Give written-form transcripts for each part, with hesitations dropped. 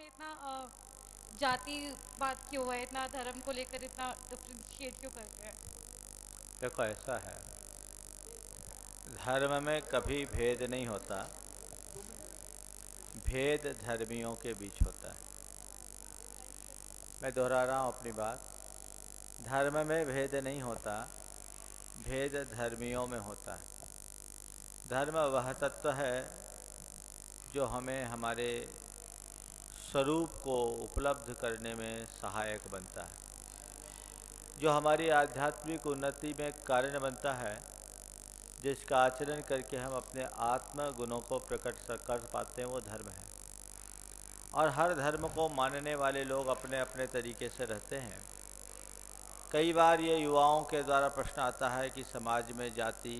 इतना जाति बात क्यों है, इतना धर्म को लेकर इतना डिफ्रेंशिएट क्यों करते हैं? देखो ऐसा है, धर्म में कभी भेद नहीं होता, भेद धर्मियों के बीच होता है। मैं दोहरा रहा हूँ अपनी बात, धर्म में भेद नहीं होता, भेद धर्मियों में होता है। धर्म वह तत्व है जो हमें हमारे स्वरूप को उपलब्ध करने में सहायक बनता है, जो हमारी आध्यात्मिक उन्नति में कारण बनता है, जिसका आचरण करके हम अपने आत्म गुणों को प्रकट कर पाते हैं, वो धर्म है। और हर धर्म को मानने वाले लोग अपने अपने तरीके से रहते हैं। कई बार ये युवाओं के द्वारा प्रश्न आता है कि समाज में जाति,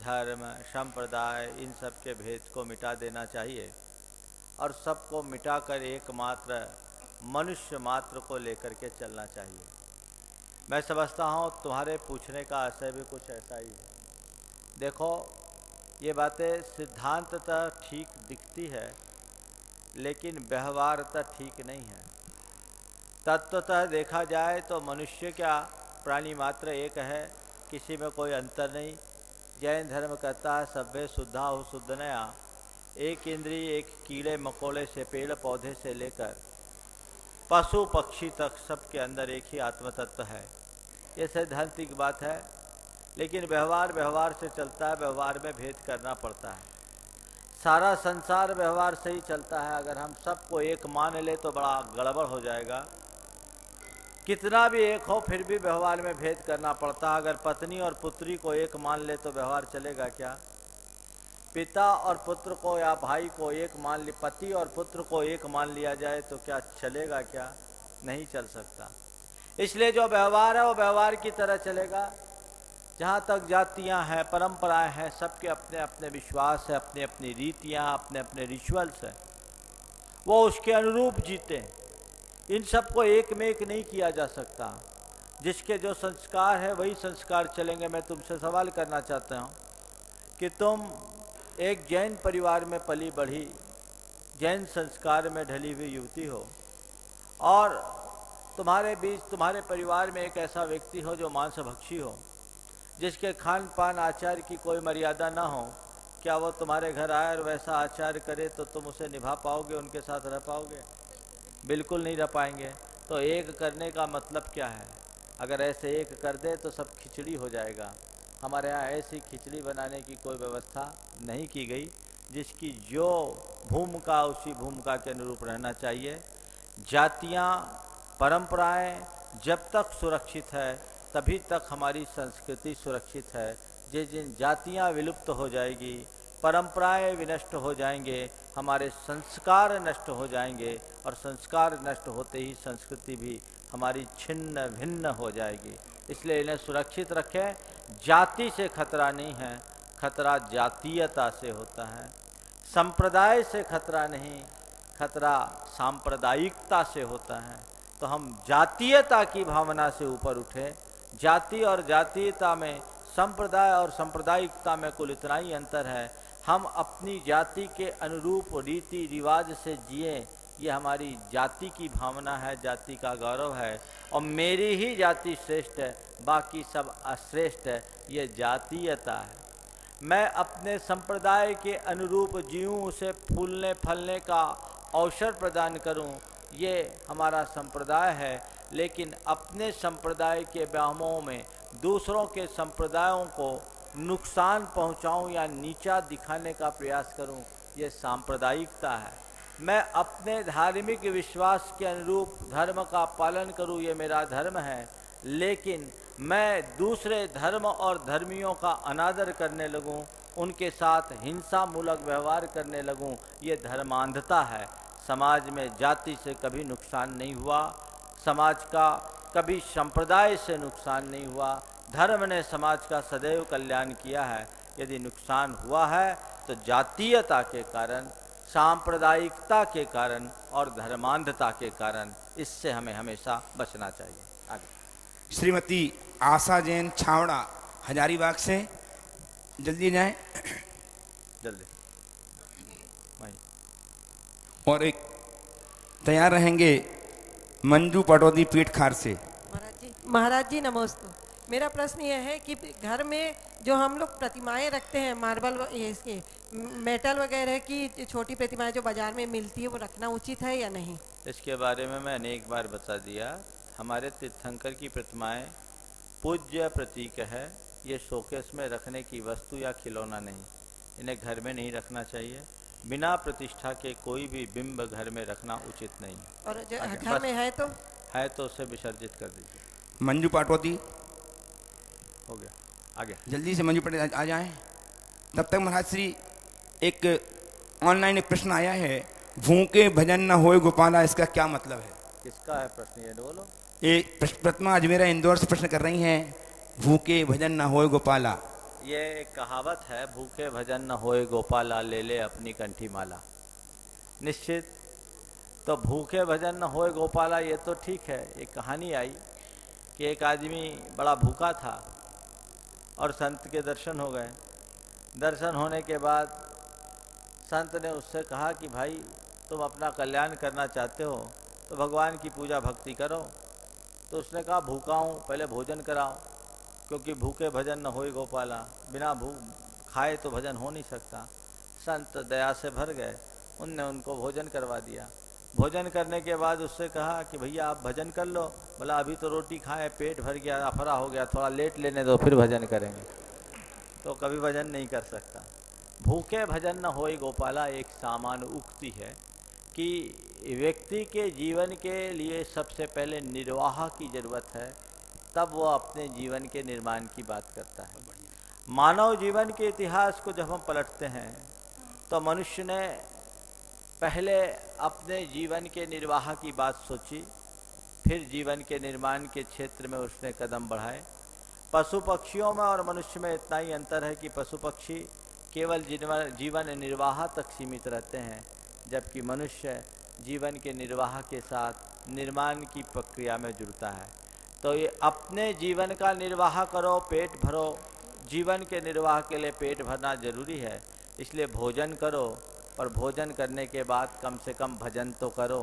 धर्म, संप्रदाय, इन सब के भेद को मिटा देना चाहिए और सबको मिटाकर एकमात्र मनुष्य मात्र को लेकर के चलना चाहिए। मैं समझता हूँ तुम्हारे पूछने का आशय भी कुछ ऐसा ही है। देखो, ये बातें सिद्धांततः ठीक दिखती है, लेकिन व्यवहारतः ठीक नहीं है। तत्वतः देखा जाए तो मनुष्य क्या, प्राणी मात्र एक है, किसी में कोई अंतर नहीं। जैन धर्म कहता है सभ्य शुद्धा हो शुद्ध नया, एक इंद्रिय, एक कीड़े मकोड़े से पेड़ पौधे से लेकर पशु पक्षी तक सबके अंदर एक ही आत्म तत्व है। ये सैद्धांतिक बात है, लेकिन व्यवहार व्यवहार से चलता है, व्यवहार में भेद करना पड़ता है। सारा संसार व्यवहार से ही चलता है। अगर हम सबको एक मान ले तो बड़ा गड़बड़ हो जाएगा। कितना भी एक हो फिर भी व्यवहार में भेद करना पड़ता है। अगर पत्नी और पुत्री को एक मान ले तो व्यवहार चलेगा क्या? पिता और पुत्र को या भाई को एक मान li, पति और पुत्र को एक मान लिया जाए तो क्या चलेगा? क्या नहीं चल सकता। इसलिए जो व्यवहार है वो व्यवहार की तरह चलेगा। जहाँ तक जातियाँ हैं, परंपराएं हैं, सबके अपने अपने विश्वास है, अपनी अपनी रीतियाँ, अपने अपने रिचुअल्स है, वो उसके अनुरूप जीते हैं। इन सबको एक में एक नहीं किया जा सकता। जिसके जो संस्कार है वही संस्कार चलेंगे। मैं तुमसे सवाल करना चाहता हूँ कि तुम एक जैन परिवार में पली बढ़ी, जैन संस्कार में ढली हुई युवती हो, और तुम्हारे बीच, तुम्हारे परिवार में एक ऐसा व्यक्ति हो जो मांसभक्षी हो, जिसके खान पान आचार की कोई मर्यादा ना हो, क्या वो तुम्हारे घर आए और वैसा आचार करे तो तुम उसे निभा पाओगे, उनके साथ रह पाओगे? बिल्कुल नहीं रह पाएंगे। तो एक करने का मतलब क्या है? अगर ऐसे एक कर दे तो सब खिचड़ी हो जाएगा। हमारे यहाँ ऐसी खिचड़ी बनाने की कोई व्यवस्था नहीं की गई। जिसकी जो भूमिका उसी भूमिका के अनुरूप रहना चाहिए। जातियाँ, परंपराएं जब तक सुरक्षित है तभी तक हमारी संस्कृति सुरक्षित है। जिस दिन जातियाँ विलुप्त हो जाएगी, परंपराएं विनष्ट हो जाएंगे, हमारे संस्कार नष्ट हो जाएंगे, और संस्कार नष्ट होते ही संस्कृति भी हमारी छिन्न भिन्न हो जाएगी। इसलिए इन्हें सुरक्षित रखें। जाति से खतरा नहीं है, खतरा जातीयता से होता है। संप्रदाय से खतरा नहीं, खतरा सांप्रदायिकता से होता है। तो हम जातीयता की भावना से ऊपर उठे। जाति और जातीयता में, संप्रदाय और सांप्रदायिकता में कुल इतना ही अंतर है। हम अपनी जाति के अनुरूप रीति रिवाज से जिए, ये हमारी जाति की भावना है, जाति का गौरव है। और मेरी ही जाति श्रेष्ठ है, बाकी सब अश्रेष्ठ है, ये जातीयता है। मैं अपने संप्रदाय के अनुरूप जीऊँ, उसे फूलने फलने का अवसर प्रदान करूं, ये हमारा संप्रदाय है। लेकिन अपने संप्रदाय के व्यामों में दूसरों के संप्रदायों को नुकसान पहुंचाऊं या नीचा दिखाने का प्रयास करूं, ये सांप्रदायिकता है। मैं अपने धार्मिक विश्वास के अनुरूप धर्म का पालन करूं, ये मेरा धर्म है। लेकिन मैं दूसरे धर्म और धर्मियों का अनादर करने लगूं, उनके साथ हिंसा मूलक व्यवहार करने लगूं, ये धर्मांधता है। समाज में जाति से कभी नुकसान नहीं हुआ, समाज का कभी संप्रदाय से नुकसान नहीं हुआ। धर्म ने समाज का सदैव कल्याण किया है। यदि नुकसान हुआ है तो जातीयता के कारण, सांप्रदायिकता के कारण और धर्मांधता के कारण। इससे हमें हमेशा बचना चाहिए। आगे। श्रीमती आशा जैन छावड़ा, हजारीबाग से, जल्दी जाएं। जल्दी। वहीं। और एक तैयार रहेंगे मंजू पटौदी पीठ खार से। महाराज जी नमस्ते। मेरा प्रश्न यह है कि घर में जो हम लोग प्रतिमाएं रखते हैं मार्बल ये इसके मेटल वगैरह की छोटी प्रतिमाएं जो बाजार में मिलती है वो रखना उचित है या नहीं? इसके बारे में मैंने एक बार बता दिया। हमारे तीर्थंकर की प्रतिमाएं पूज्य प्रतीक है। ये शोकेस में रखने की वस्तु या खिलौना नहीं। इन्हें घर में नहीं रखना चाहिए। बिना प्रतिष्ठा के कोई भी बिंब घर में रखना उचित नहीं। और जो घर में है तो उसे विसर्जित कर दीजिए। मंजू पाटौदी हो गया, आगे जल्दी से मंजू पटेल आ जाएं। तब तक महाराज श्री एक ऑनलाइन एक प्रश्न आया है, भूखे भजन न होए गोपाला, इसका क्या मतलब है? किसका है प्रश्न, ये बोलो। एक प्रतिमा अजमेरा इंदौर से प्रश्न कर रही हैं, भूखे भजन न होए गोपाला। ये एक कहावत है, भूखे भजन न होए गोपाला, ले ले अपनी कंठी माला। निश्चित तो भूखे भजन न होए गोपाला ये तो ठीक है। एक कहानी आई कि एक आदमी बड़ा भूखा था और संत के दर्शन हो गए। दर्शन होने के बाद संत ने उससे कहा कि भाई तुम अपना कल्याण करना चाहते हो तो भगवान की पूजा भक्ति करो। तो उसने कहा भूखा हूँ, पहले भोजन कराओ, क्योंकि भूखे भजन न होए गोपाला, बिना भूख खाए तो भजन हो नहीं सकता। संत दया से भर गए, उनने उनको भोजन करवा दिया। भोजन करने के बाद उससे कहा कि भैया आप भजन कर लो। बोला अभी तो रोटी खाए, पेट भर गया, अफरा हो गया, थोड़ा लेट लेने दो फिर भजन करेंगे। तो कभी भजन नहीं कर सकता। भूखे भजन न होए गोपाला एक सामान्य उक्ति है कि व्यक्ति के जीवन के लिए सबसे पहले निर्वाह की जरूरत है, तब वो अपने जीवन के निर्माण की बात करता है। मानव जीवन के इतिहास को जब हम पलटते हैं तो मनुष्य ने पहले अपने जीवन के निर्वाह की बात सोची, फिर जीवन के निर्माण के क्षेत्र में उसने कदम बढ़ाए। पशु पक्षियों में और मनुष्य में इतना ही अंतर है कि पशु पक्षी केवल जीवन निर्वाह तक सीमित रहते हैं, जबकि मनुष्य जीवन के निर्वाह के साथ निर्माण की प्रक्रिया में जुड़ता है। तो ये अपने जीवन का निर्वाह करो, पेट भरो। जीवन के निर्वाह के लिए पेट भरना जरूरी है, इसलिए भोजन करो, पर भोजन करने के बाद कम से कम भजन तो करो,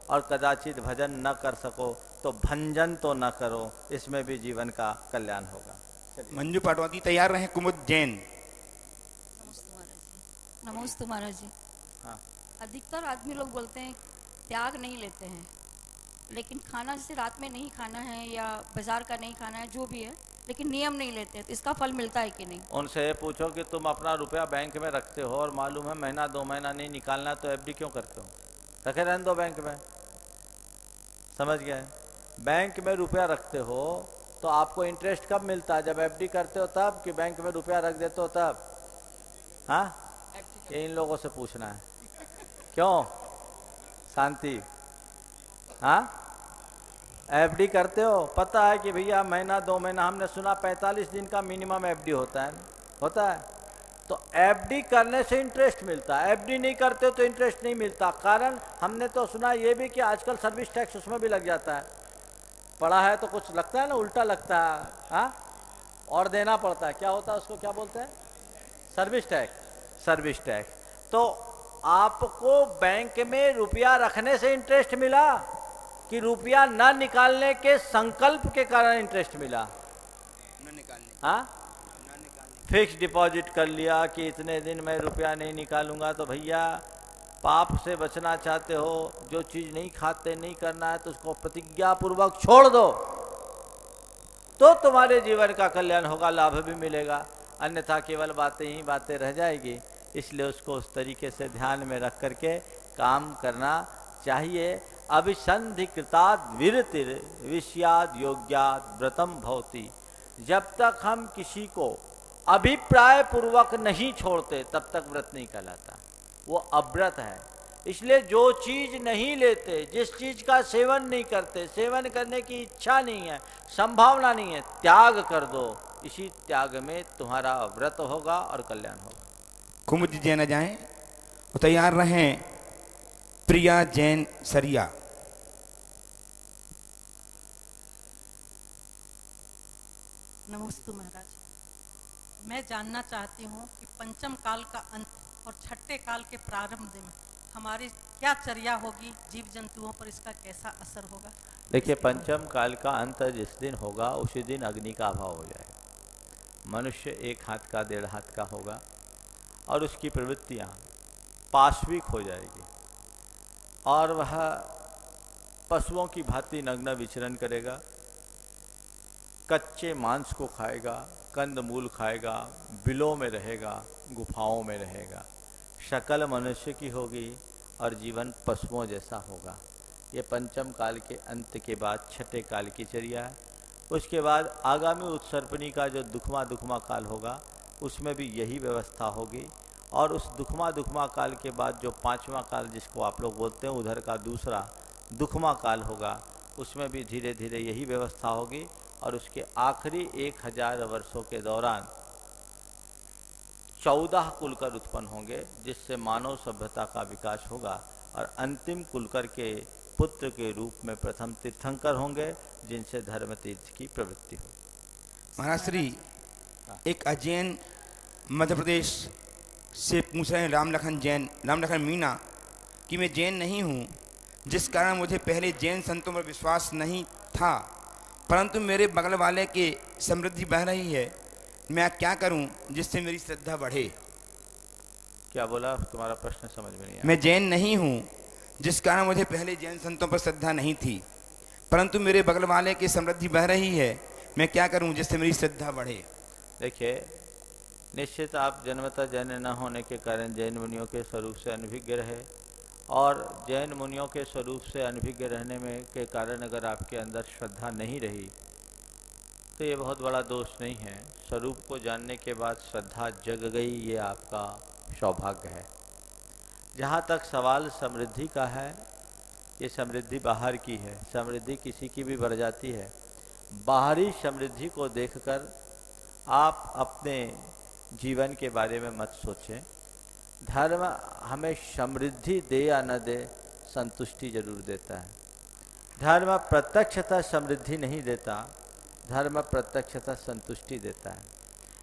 और कदाचित भजन न कर सको तो भंजन तो न करो, इसमें भी जीवन का कल्याण होगा। मंजू पाटौदी तैयार रहे, कुमुद जैन। नमस्ते महाराज जी। हाँ, अधिकतर आदमी लोग बोलते हैं त्याग नहीं लेते हैं, लेकिन खाना जैसे रात में नहीं खाना है या बाजार का नहीं खाना है, जो भी है, लेकिन नियम नहीं लेते, तो इसका फल मिलता है कि नहीं? उनसे ये पूछो कि तुम अपना रुपया बैंक में रखते हो और मालूम है महीना 2 महीना नहीं निकालना, तो एफडी क्यों करते हो? रखे रहने दो बैंक में। समझ गए? बैंक में रुपया रखते हो तो आपको इंटरेस्ट कब मिलता है? जब एफडी करते हो तब, कि बैंक में रुपया रख देते हो तब? हाँ, ये इन लोगों से पूछना है। क्यों? शांति। हाँ, एफडी करते हो, पता है कि भैया महीना 2 महीना, हमने सुना 45 दिन का मिनिमम एफडी होता है, होता है। तो एफडी करने से इंटरेस्ट मिलता है, एफडी नहीं करते तो इंटरेस्ट नहीं मिलता। कारण हमने तो सुना ये भी कि आजकल सर्विस टैक्स उसमें भी लग जाता है। पढ़ा है तो कुछ लगता है ना, उल्टा लगता है। हाँ, और देना पड़ता है। क्या होता है उसको, क्या बोलते हैं? Service tax. Service tax. तो आपको बैंक में रुपया रखने से इंटरेस्ट मिला कि रुपया न निकालने के संकल्प के कारण इंटरेस्ट मिला? न निकालने। हाँ, फिक्स डिपॉजिट कर लिया कि इतने दिन में रुपया नहीं निकालूंगा, तो भैया पाप से बचना चाहते हो, जो चीज़ नहीं खाते, नहीं करना है, तो उसको प्रतिज्ञा पूर्वक छोड़ दो, तो तुम्हारे जीवन का कल्याण होगा, लाभ भी मिलेगा। अन्यथा केवल बातें ही बातें रह जाएगी। इसलिए उसको उस तरीके से ध्यान में रख करके काम करना चाहिए। अभिसंधि कृताद विरतिर विषयाद योग्याद व्रतम भवति। जब तक हम किसी को अभिप्राय पूर्वक नहीं छोड़ते तब तक व्रत नहीं कहलाता, वो अव्रत है। इसलिए जो चीज नहीं लेते, जिस चीज का सेवन नहीं करते, सेवन करने की इच्छा नहीं है, संभावना नहीं है, त्याग कर दो। इसी त्याग में तुम्हारा व्रत होगा और कल्याण होगा। कुमुद जैन आ जाएं, वो तैयार रहें, प्रिया जैन सरिया। नमस्ते महाराज। मैं जानना चाहती हूँ कि पंचम काल का अंत और छठे काल के प्रारंभ में हमारी क्या चर्या होगी, जीव जंतुओं पर इसका कैसा असर होगा? देखिए, पंचम काल का अंत जिस दिन होगा उसी दिन अग्नि का अभाव हो जाएगा। मनुष्य 1 हाथ का 1.5 हाथ का होगा और उसकी प्रवृत्तियाँ पाश्विक हो जाएगी और वह पशुओं की भांति नग्न विचरण करेगा, कच्चे मांस को खाएगा, कंद मूल खाएगा, बिलों में रहेगा, गुफाओं में रहेगा। शक्ल मनुष्य की होगी और जीवन पशुओं जैसा होगा। ये पंचम काल के अंत के बाद छठे काल की चर्या है। उसके बाद आगामी उत्सर्पणी का जो दुखमा काल होगा उसमें भी यही व्यवस्था होगी। और उस दुखमा काल के बाद जो 5वां काल जिसको आप लोग बोलते हैं उधर का दूसरा दुखमा काल होगा, उसमें भी धीरे धीरे यही व्यवस्था होगी। और उसके आखिरी 1000 वर्षों के दौरान 14 कुलकर उत्पन्न होंगे, जिससे मानव सभ्यता का विकास होगा। और अंतिम कुलकर के पुत्र के रूप में प्रथम तीर्थंकर होंगे, जिनसे धर्म तीर्थ की प्रवृत्ति होगी। महाराज श्री, एक अजैन मध्य प्रदेश से पूछ रहे हैं राम लखन मीना कि मैं जैन नहीं हूँ, जिस कारण मुझे पहले जैन संतों पर विश्वास नहीं था, परंतु मेरे बगल वाले की समृद्धि बह रही है, मैं क्या करूं जिससे मेरी श्रद्धा बढ़े? क्या बोला? तुम्हारा प्रश्न समझ में नहीं आया। मैं जैन नहीं हूं, जिस कारण मुझे पहले जैन संतों पर श्रद्धा नहीं थी, परंतु मेरे बगल वाले की समृद्धि बह रही है, मैं क्या करूं जिससे मेरी श्रद्धा बढ़े? देखिए, निश्चित आप जन्मतः जैन न होने के कारण जैन मुनियों के स्वरूप से अनभिज्ञ रहे, और जैन मुनियों के स्वरूप से अनभिज्ञ रहने में के कारण अगर आपके अंदर श्रद्धा नहीं रही तो ये बहुत बड़ा दोष नहीं है। स्वरूप को जानने के बाद श्रद्धा जग गई, ये आपका सौभाग्य है। जहाँ तक सवाल समृद्धि का है, ये समृद्धि बाहर की है, समृद्धि किसी की भी बढ़ जाती है। बाहरी समृद्धि को देखकर आप अपने जीवन के बारे में मत सोचें। धर्म हमें समृद्धि दे या न दे, संतुष्टि जरूर देता है। धर्म प्रत्यक्षतः समृद्धि नहीं देता, धर्म प्रत्यक्षतः संतुष्टि देता है।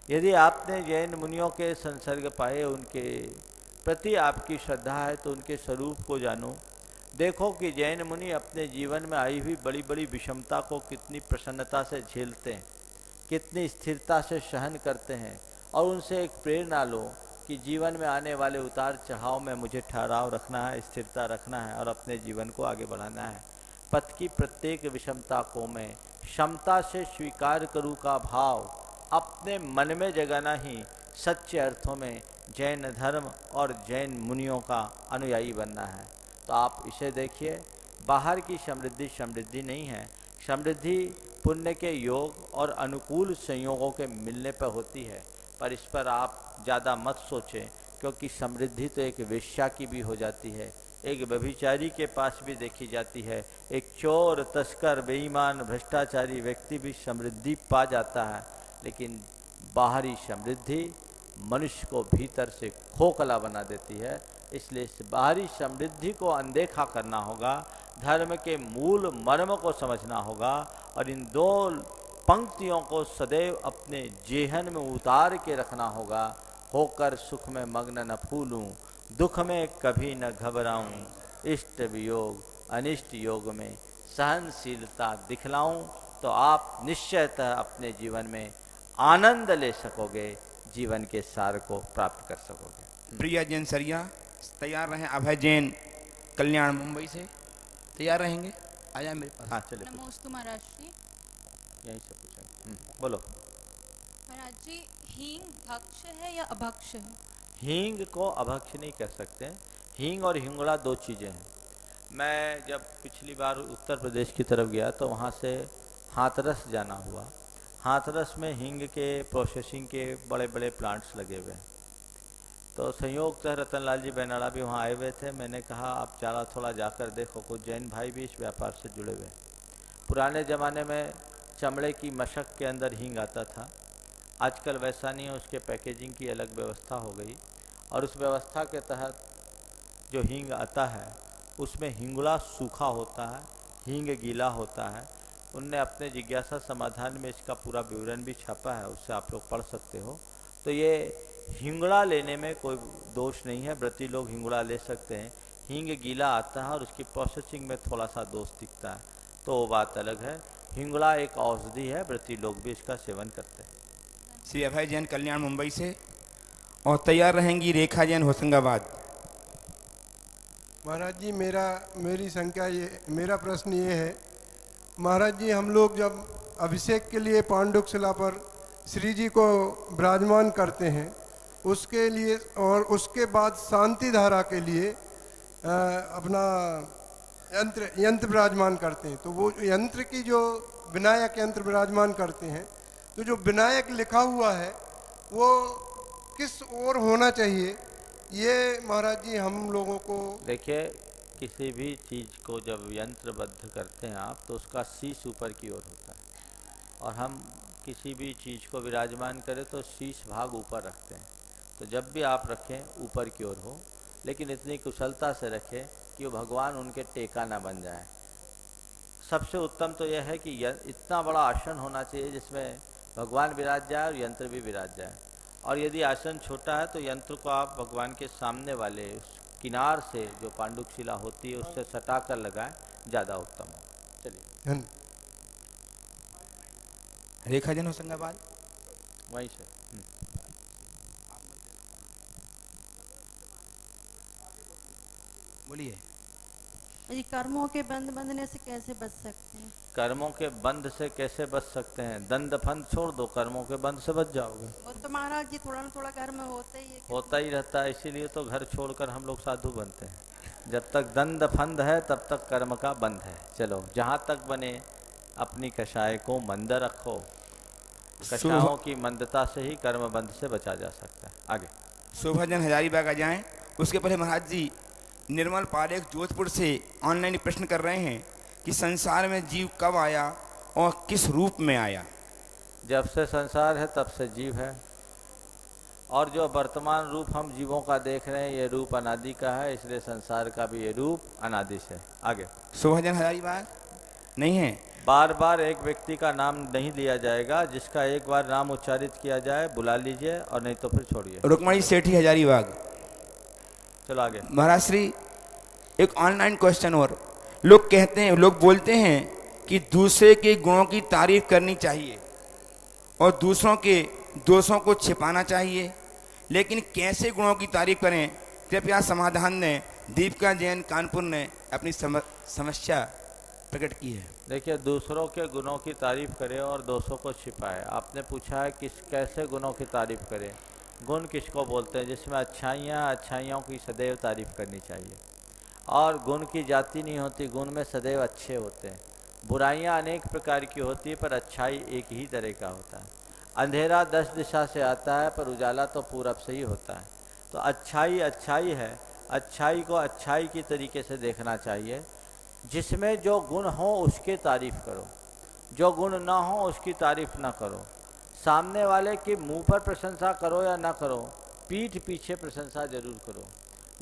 यदि आपने जैन मुनियों के संसर्ग पाए, उनके प्रति आपकी श्रद्धा है, तो उनके स्वरूप को जानो। देखो कि जैन मुनि अपने जीवन में आई हुई बड़ी बड़ी विषमता को कितनी प्रसन्नता से झेलते हैं, कितनी स्थिरता से सहन करते हैं, और उनसे एक प्रेरणा लो कि जीवन में आने वाले उतार चढ़ाव में मुझे ठहराव रखना है, स्थिरता रखना है और अपने जीवन को आगे बढ़ाना है। पथ की प्रत्येक विषमता को मैं क्षमता से स्वीकार करूँ का भाव अपने मन में जगाना ही सच्चे अर्थों में जैन धर्म और जैन मुनियों का अनुयायी बनना है। तो आप इसे देखिए, बाहर की समृद्धि नहीं है। समृद्धि पुण्य के योग और अनुकूल संयोगों के मिलने पर होती है, पर इस पर आप ज़्यादा मत सोचें, क्योंकि समृद्धि तो एक वेश्या की भी हो जाती है, एक व्यभिचारी के पास भी देखी जाती है, एक चोर, तस्कर, बेईमान, भ्रष्टाचारी व्यक्ति भी समृद्धि पा जाता है। लेकिन बाहरी समृद्धि मनुष्य को भीतर से खोखला बना देती है। इसलिए इस बाहरी समृद्धि को अनदेखा करना होगा, धर्म के मूल मर्म को समझना होगा, और इन 2 पंक्तियों को सदैव अपने जेहन में उतार के रखना होगा। होकर सुख में मग्न न फूलूं, दुख में कभी न घबराऊं, इष्ट वियोग अनिष्ट योग में सहनशीलता दिखलाऊं, तो आप निश्चयतः अपने जीवन में आनंद ले सकोगे, जीवन के सार को प्राप्त कर सकोगे। प्रिया जैन सरिया तैयार रहें। अभय जैन कल्याण मुंबई से तैयार रहेंगे, आ जाए मेरे पास। हाँ, चलिए नमोस्तु महाराज जी। यहीं से पूछेंगे। बोलो। महाराज जी, हींग भक्ष है या अभक्ष है? हींग को अभक्ष नहीं कह सकते। हींग और हिंगड़ा 2 चीज़ें हैं। मैं जब पिछली बार उत्तर प्रदेश की तरफ गया तो वहाँ से हाथरस जाना हुआ। हाथरस में हींग के प्रोसेसिंग के बड़े बड़े प्लांट्स लगे हुए हैं। तो संयोगतः रतनलाल जी बेनाड़ा भी वहाँ आए हुए थे। मैंने कहा आप चला थोड़ा जाकर देखो, कुछ जैन भाई भी इस व्यापार से जुड़े हुए हैं। पुराने ज़माने में चमड़े की मशक के अंदर हींग आता था, आजकल वैसा नहीं है, उसके पैकेजिंग की अलग व्यवस्था हो गई। और उस व्यवस्था के तहत जो हींग आता है उसमें हिंगुड़ा सूखा होता है, हींग गीला होता है। उनने अपने जिज्ञासा समाधान में इसका पूरा विवरण भी छापा है, उससे आप लोग पढ़ सकते हो। तो ये हिंगड़ा लेने में कोई दोष नहीं है, व्रती लोग हिंगड़ा ले सकते हैं। हींग गीला आता है और उसकी प्रोसेसिंग में थोड़ा सा दोष दिखता है, तो वो बात अलग है। हिंगुड़ा एक औषधि है, व्रती लोग भी इसका सेवन करते हैं। श्री अभय जैन कल्याण मुंबई से, और तैयार रहेंगी रेखा जैन होशंगाबाद। महाराज जी मेरा प्रश्न ये है, महाराज जी हम लोग जब अभिषेक के लिए पांडुक शिला पर श्री जी को विराजमान करते हैं, उसके लिए और उसके बाद शांति धारा के लिए अपना यंत्र विराजमान करते हैं, तो वो यंत्र की जो विनायक यंत्र विराजमान करते हैं, तो जो विनायक लिखा हुआ है वो किस ओर होना चाहिए, ये महाराज जी हम लोगों को। देखिए, किसी भी चीज़ को जब यंत्रबद्ध करते हैं आप, तो उसका शीश ऊपर की ओर होता है, और हम किसी भी चीज़ को विराजमान करें तो शीश भाग ऊपर रखते हैं। तो जब भी आप रखें ऊपर की ओर हो, लेकिन इतनी कुशलता से रखें कि वो भगवान उनके टेका ना बन जाए। सबसे उत्तम तो यह है कि इतना बड़ा आसन होना चाहिए जिसमें भगवान विराज जाए और यंत्र भी विराज जाए। और यदि आसन छोटा है तो यंत्र को आप भगवान के सामने वाले उस किनार से जो पांडुक शिला होती है उससे सटा कर लगाएं, ज़्यादा उत्तम होगा। चलिए रेखा जैन होशंगाबाद वहीं से। बोलिए। जी, कर्मों के बंध बंधने से कैसे बच सकते हैं? कर्मों के बंध से कैसे बच सकते हैं? दंड फंद छोड़ दो, कर्मों के बंध से बच जाओगे। वो तो महाराज जी थोड़ा ना थोड़ा घर में होता ही है। होता ही रहता है, इसीलिए तो घर छोड़कर हम लोग साधु बनते हैं। जब तक दंड फंद है तब तक कर्म का बंध है। चलो, जहाँ तक बने अपनी कषाय को मंद रखो। कषायों की मंदता से ही कर्म बंध से बचा जा सकता है। आगे शोभाजन हजारीबाग आ जाएं। उसके पहले महाराज जी निर्मल पारेख जोधपुर से ऑनलाइन प्रश्न कर रहे हैं कि संसार में जीव कब आया और किस रूप में आया? जब से संसार है तब से जीव है, और जो वर्तमान रूप हम जीवों का देख रहे हैं ये रूप अनादि का है, इसलिए संसार का भी ये रूप अनादि से। आगे शोभाजन हजारीबाग नहीं है। बार बार एक व्यक्ति का नाम नहीं लिया जाएगा, जिसका एक बार नाम उच्चारित किया जाए बुला लीजिए, और नहीं तो फिर छोड़िए। रुक्मणी सेठी हजारीबाग। चलो आगे। महाराज श्री, एक ऑनलाइन क्वेश्चन और, लोग बोलते हैं कि दूसरे के गुणों की तारीफ करनी चाहिए और दूसरों के दोषों को छिपाना चाहिए, लेकिन कैसे गुणों की तारीफ करें? कृपया समाधान दें। दीपिका जैन कानपुर ने अपनी समस्या प्रकट की है। देखिए, दूसरों के गुणों की तारीफ करे और दोषों को छिपाए। आपने पूछा है कैसे गुणों की तारीफ करें। गुण किसको बोलते हैं? जिसमें अच्छाइयों की सदैव तारीफ करनी चाहिए। और गुण की जाति नहीं होती, गुण में सदैव अच्छे होते हैं। बुराइयां अनेक प्रकार की होती है, पर अच्छाई एक ही तरह का होता है। अंधेरा 10 दिशा से आता है, पर उजाला तो पूरब से ही होता है। तो अच्छाई है, अच्छाई को अच्छाई की तरीके से देखना चाहिए। जिसमें जो गुण हो उसकी तारीफ करो, जो गुण ना हो उसकी तारीफ ना करो। सामने वाले के मुंह पर प्रशंसा करो या ना करो, पीठ पीछे प्रशंसा जरूर करो।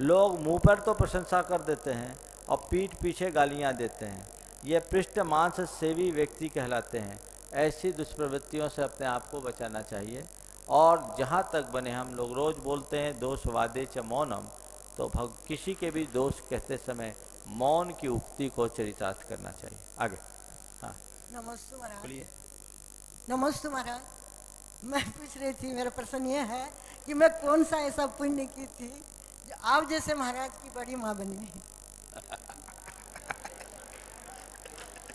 लोग मुंह पर तो प्रशंसा कर देते हैं और पीठ पीछे गालियां देते हैं। ये पृष्ठ मांस सेवी व्यक्ति कहलाते हैं। ऐसी दुष्प्रवृत्तियों से अपने आप को बचाना चाहिए। और जहाँ तक बने, हम लोग रोज़ बोलते हैं दोष वादे च मौनम, तो किसी के भी दोष कहते समय मौन की उक्ति को चरितार्थ करना चाहिए। आगे। हाँ, नमस्ते महाराज। बोलिए। नमस्ते महाराज, मैं पूछ रही थी, मेरा प्रश्न ये है कि मैं कौन सा ऐसा पुण्य की थी जो आप जैसे महाराज की बड़ी माँ बनी है।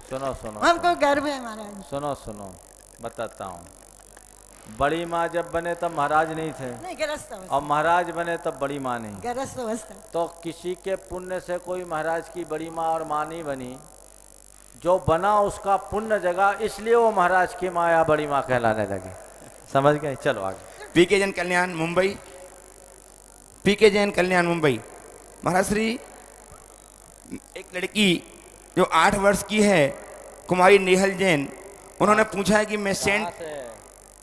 सुनो हमको गर्व है महाराज। सुनो बताता हूँ। बड़ी माँ जब बने तब महाराज नहीं थे, नहीं, गृहस्थ अवस्था। और महाराज बने तब बड़ी माँ नहीं। गृहस्थ अवस्था। तो किसी के पुण्य से कोई महाराज की बड़ी माँ और माँ नहीं बनी। जो बना उसका पुण्य जगह, इसलिए वो महाराज की माँ या बड़ी माँ कहलाने लगी। समझ गए? चलो आगे। पीके जैन कल्याण मुंबई। पीके जैन कल्याण मुंबई। महाराज श्री, एक लड़की जो 8 वर्ष की है, कुमारी नेहल जैन, उन्होंने पूछा है कि मैं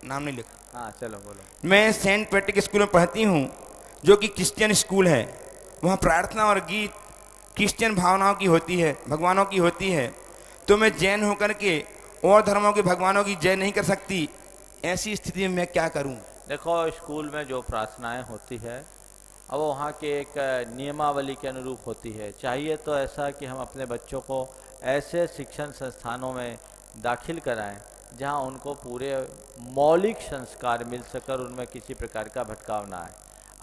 नाम नहीं लिखा। हाँ चलो बोलो। मैं सेंट पैट्रिक स्कूल में पढ़ती हूँ, जो कि क्रिश्चियन स्कूल है। वहाँ प्रार्थना और गीत क्रिश्चियन भावनाओं की होती है, भगवानों की होती है। तो मैं जैन होकर के और धर्मों के भगवानों की जय नहीं कर सकती। ऐसी स्थिति में मैं क्या करूँ? देखो, स्कूल में जो प्रार्थनाएं होती है अब वहाँ के एक नियमावली के अनुरूप होती है। चाहिए तो ऐसा कि हम अपने बच्चों को ऐसे शिक्षण संस्थानों में दाखिल कराएं जहाँ उनको पूरे मौलिक संस्कार मिल सकर, उनमें किसी प्रकार का भटकाव ना आए।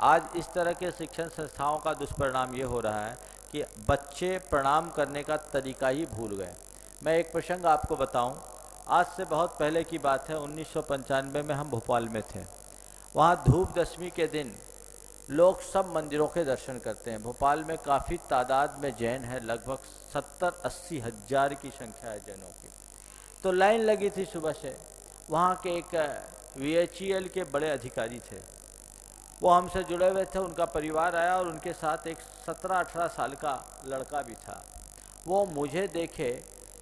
आज इस तरह के शिक्षण संस्थाओं का दुष्परिणाम ये हो रहा है कि बच्चे प्रणाम करने का तरीका ही भूल गए। मैं एक प्रसंग आपको बताऊं, आज से बहुत पहले की बात है, 1995 में हम भोपाल में थे। वहाँ धूप दशमी के दिन लोग सब मंदिरों के दर्शन करते हैं। भोपाल में काफ़ी तादाद में जैन है, लगभग 70-80 हज़ार की संख्या है जैनों की। तो लाइन लगी थी सुबह से। वहाँ के एक VHEL के बड़े अधिकारी थे, वो हमसे जुड़े हुए थे। उनका परिवार आया और उनके साथ एक 17-18 साल का लड़का भी था। वो मुझे देखे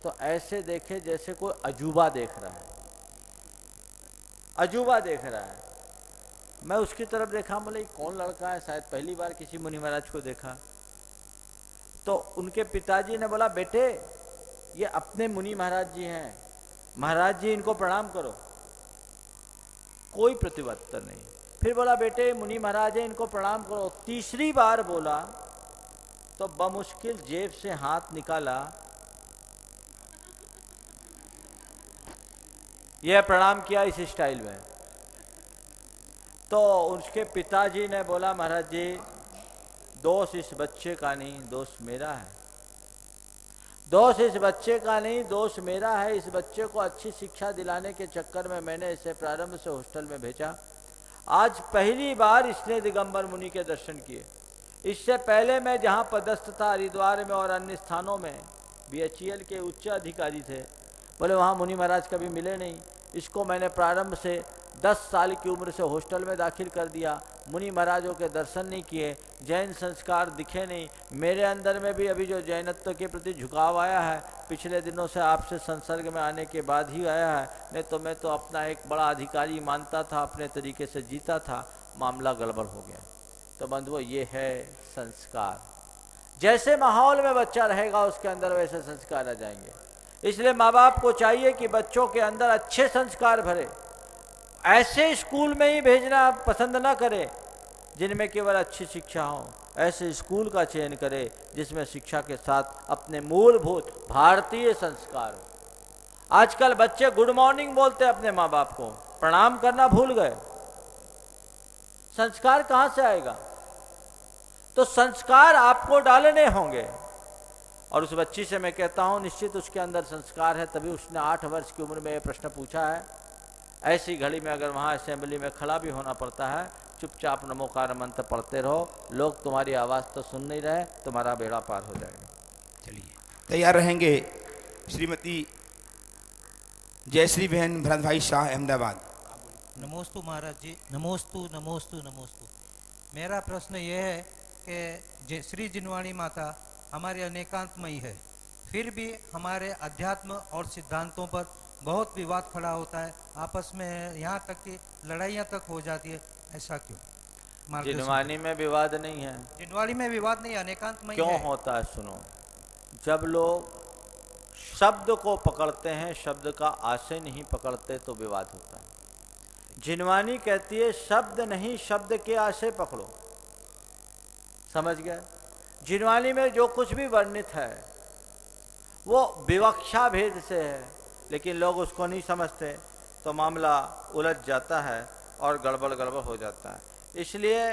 तो ऐसे देखे जैसे कोई अजूबा देख रहा है, अजूबा देख रहा है। मैं उसकी तरफ देखा, बोले कौन लड़का है, शायद पहली बार किसी मुनि महाराज को देखा। तो उनके पिताजी ने बोला, बेटे ये अपने मुनि महाराज जी हैं, महाराज जी इनको प्रणाम करो। कोई प्रतिउत्तर नहीं। फिर बोला, बेटे मुनि महाराज है, इनको प्रणाम करो। तीसरी बार बोला तो बमुश्किल जेब से हाथ निकाला, यह प्रणाम किया इस स्टाइल में। तो उसके पिताजी ने बोला, महाराज जी दोष इस बच्चे का नहीं, दोष मेरा है। दोष इस बच्चे का नहीं, दोष मेरा है। इस बच्चे को अच्छी शिक्षा दिलाने के चक्कर में मैंने इसे प्रारंभ से हॉस्टल में भेजा। आज पहली बार इसने दिगंबर मुनि के दर्शन किए। इससे पहले मैं जहाँ पदस्थ था हरिद्वार में और अन्य स्थानों में, BHEL के उच्च अधिकारी थे, बोले वहाँ मुनि महाराज कभी मिले नहीं। इसको मैंने प्रारंभ से 10 साल की उम्र से हॉस्टल में दाखिल कर दिया, मुनि महाराजों के दर्शन नहीं किए, जैन संस्कार दिखे नहीं। मेरे अंदर में भी अभी जो जैनत्व के प्रति झुकाव आया है, पिछले दिनों से आपसे संसर्ग में आने के बाद ही आया है। नहीं तो मैं तो अपना एक बड़ा अधिकारी मानता था, अपने तरीके से जीता था, मामला गड़बड़ हो गया। तो बंधुओं, ये है संस्कार। जैसे माहौल में बच्चा रहेगा उसके अंदर वैसे संस्कार आ जाएंगे। इसलिए माँ बाप को चाहिए कि बच्चों के अंदर अच्छे संस्कार भरे। ऐसे स्कूल में ही भेजना पसंद ना करें जिनमें केवल अच्छी शिक्षा हो। ऐसे स्कूल का चयन करें जिसमें शिक्षा के साथ अपने मूलभूत भारतीय संस्कार हो। आजकल बच्चे गुड मॉर्निंग बोलते हैं अपने माँ बाप को, प्रणाम करना भूल गए। संस्कार कहाँ से आएगा? तो संस्कार आपको डालने होंगे। और उस बच्ची से मैं कहता हूँ, निश्चित उसके अंदर संस्कार है, तभी उसने 8 वर्ष की उम्र में ये प्रश्न पूछा है। ऐसी घड़ी में अगर वहाँ असेंबली में खड़ा भी होना पड़ता है, चुपचाप नमोकार मंत्र पढ़ते रहो। लोग तुम्हारी आवाज़ तो सुन नहीं रहे, तुम्हारा बेड़ा पार हो जाएगा। चलिए, तैयार रहेंगे श्रीमती जयश्री बहन भरत भाई शाह, अहमदाबाद। नमोस्तु महाराज जी, नमोस्तु नमोस्तु नमोस्तु। मेरा प्रश्न ये है कि श्री जिनवाणी माता हमारी अनेकांतमयी है, फिर भी हमारे अध्यात्म और सिद्धांतों पर बहुत विवाद खड़ा होता है, आपस में यहाँ तक कि लड़ाइयाँ तक हो जाती है। ऐसा क्यों? जिनवाणी में विवाद नहीं है। जिनवाणी में विवाद नहीं, अनेकांतमयी क्यों होता है? सुनो, जब लोग शब्द को पकड़ते हैं, शब्द का आशय नहीं पकड़ते तो विवाद होता है। जिनवाणी कहती है शब्द नहीं, शब्द के आशय पकड़ो। समझ गए? जिनवाणी में जो कुछ भी वर्णित है वो विवक्षा भेद से है, लेकिन लोग उसको नहीं समझते तो मामला उलझ जाता है और गड़बड़ हो जाता है। इसलिए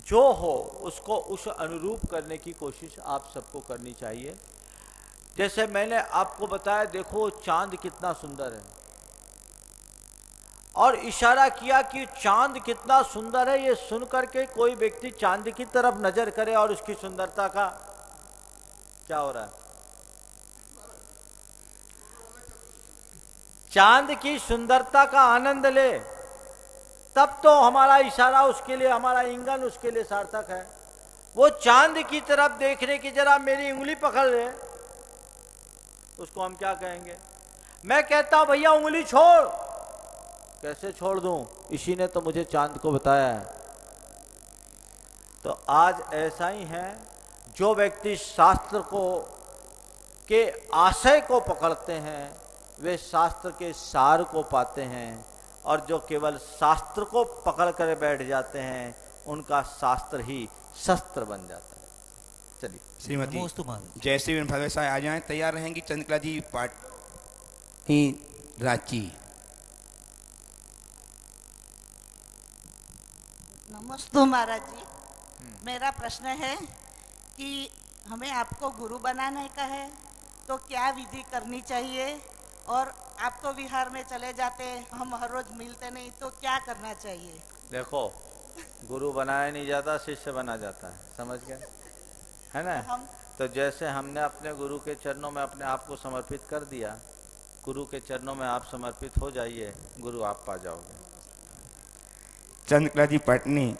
जो हो उसको उस अनुरूप करने की कोशिश आप सबको करनी चाहिए। जैसे मैंने आपको बताया, देखो चांद कितना सुंदर है, और इशारा किया कि चांद कितना सुंदर है। ये सुन करके कोई व्यक्ति चांद की तरफ नजर करे और उसकी सुंदरता का क्या हो रहा है? चांद की सुंदरता का आनंद ले, तब तो हमारा इशारा उसके लिए, हमारा इंगन उसके लिए सार्थक है। वो चांद की तरफ देखने की जरा मेरी उंगली पकड़ ले, उसको हम क्या कहेंगे? मैं कहता हूं भैया उंगली छोड़। कैसे छोड़ दूं? इसी ने तो मुझे चांद को बताया है। तो आज ऐसा ही है, जो व्यक्ति शास्त्र को के आशय को पकड़ते हैं वे शास्त्र के सार को पाते हैं, और जो केवल शास्त्र को पकड़ कर बैठ जाते हैं उनका शास्त्र ही शस्त्र बन जाता है। चलिए श्रीमती नमोस्तु महाराज। जयश्री भाई आ जाएं, तैयार रहेंगी चंद्रकला जी पाठ ही रांची। नमस्ते महाराज जी, मेरा प्रश्न है कि हमें आपको गुरु बनाने का है तो क्या विधि करनी चाहिए, और आप तो विहार में चले जाते हैं, हम हर रोज मिलते नहीं, तो क्या करना चाहिए? देखो, गुरु बनाया नहीं जाता, शिष्य बना जाता है, समझ गए, है ना? हम तो जैसे हमने अपने गुरु के चरणों में अपने आप को समर्पित कर दिया, गुरु के चरणों में आप समर्पित हो जाइए, गुरु आप पा जाओगे। चंद्रकला जी पटनी